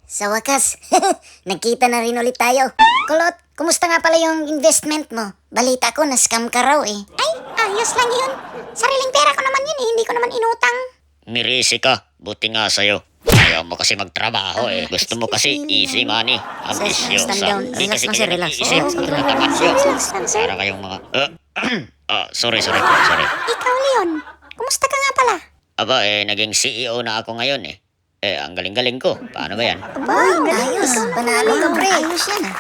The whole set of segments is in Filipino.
sa wakas, nagkita na rin ulit tayo. Kulot, kumusta nga pala yung investment mo? Balita ko, na-scam ka raw eh. Ay, ayos lang yun. Sariling pera ko naman yun eh, hindi ko naman inutang. Mirisi ka, buti nga sa'yo. Ayaw mo kasi magtrabaho eh. Gusto mo kasi easy money. Ambisyosa. Stand down. Di Relax kasi lang, kayo sir, relax. nag-iisip. Oo, okay lang. Tatakasyon. Relax lang, sir. Para kayong mga... sorry. Ikaw, Leon, kumusta ka nga pala? Aba, naging CEO na ako ngayon eh. Ang galing-galing ko. Paano ba yan? Aba, ayos. Panalo ka, pre. Ayos yan ah.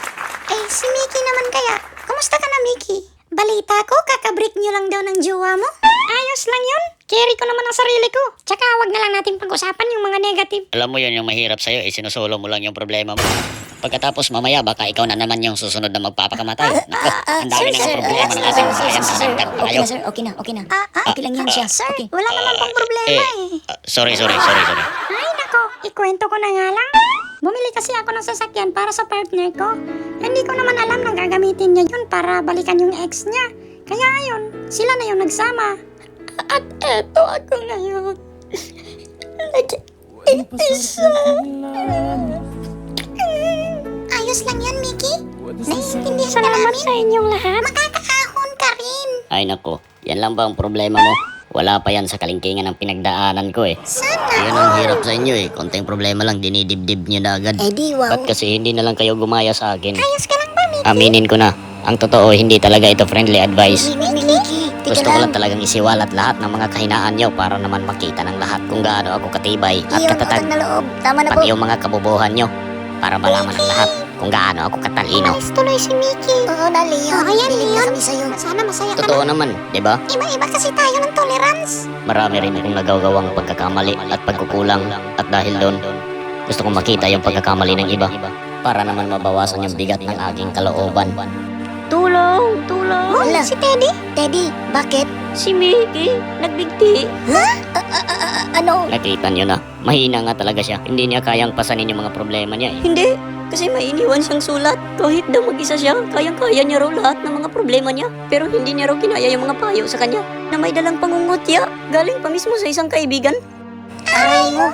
Eh, si Mickey naman kaya. Kumusta ka na, Mickey? Balita ko, kakabreak nyo lang daw ng jowa mo. Ayos lang yun. Carry ko naman ang sarili ko. Tsaka wag na lang natin pag-usapan yung mga negative. Alam mo yun yung mahirap sa'yo, sinusolo mo lang yung problema mo. Pagkatapos mamaya, baka ikaw na naman yung susunod na magpapakamatay. Naku, ang dami ng problema ng ating bayan. Dadagdag pa kayo. Okay na. Okay lang yan siya. Sir, Okay. wala naman pong problema eh. Sorry. Ay nako, ikwento ko na nga lang. Bumili kasi ako ng sasakyan para sa partner ko. Hindi ko naman alam na gagamitin niya yun para balikan yung ex niya. Kaya ayun, sila na yung nagsama. At eto ako ngayon. Nag-iisa. Ayos lang yan, Mickey. Naiintindihan ka Salamat namin. sa inyong lahat. Makakaahon ka rin. Ay nako, yan lang ba ang problema mo? Wala pa yan sa kalingkingan ng pinagdaanan ko eh. Sana. Yan ang hirap sa inyo eh. Konting problema lang, dinidibdib nyo na agad. Eh di, wow. Ba't kasi hindi na lang kayo gumaya sa akin? Ayos ka lang ba, Mickey? Aminin ko na, ang totoo hindi talaga ito friendly advice. Mickey, tika Gusto ko lang talagang isiwalat lahat ng mga kahinaan nyo para naman makita ng lahat kung gaano ako katibay at Iyon katatag. utang na loob. Tama na po. Pati yung mga kabubuhan nyo para malaman ng lahat kung gaano ako katalino. Alis tuloy si Mickey. Oo na, Leon. Oo, yan, Bilib na Leon. kami sa'yo. Sana masaya ka Totoo na. naman, di ba? Iba-iba kasi tayo ng tolerance. Marami rin akong nagawawang pagkakamali at pagkukulang at dahil doon, gusto kong makita yung pagkakamali ng iba para naman mabawasan yung bigat ng aking kalooban. Tulong! Hala. Si Teddy? Teddy, bakit? Si Mickey, nagbigti. Ano? Nakita nyo na, mahina nga talaga siya. Hindi niya kayang pasanin yung mga problema niya eh. Hindi, kasi may iniwan siyang sulat. Kahit daw mag-isa siya, kayang-kaya niya raw lahat ng mga problema niya. Pero hindi niya raw kinaya yung mga payo sa kanya na may dalang pangungutya. Galing pa mismo sa isang kaibigan. Aray mo.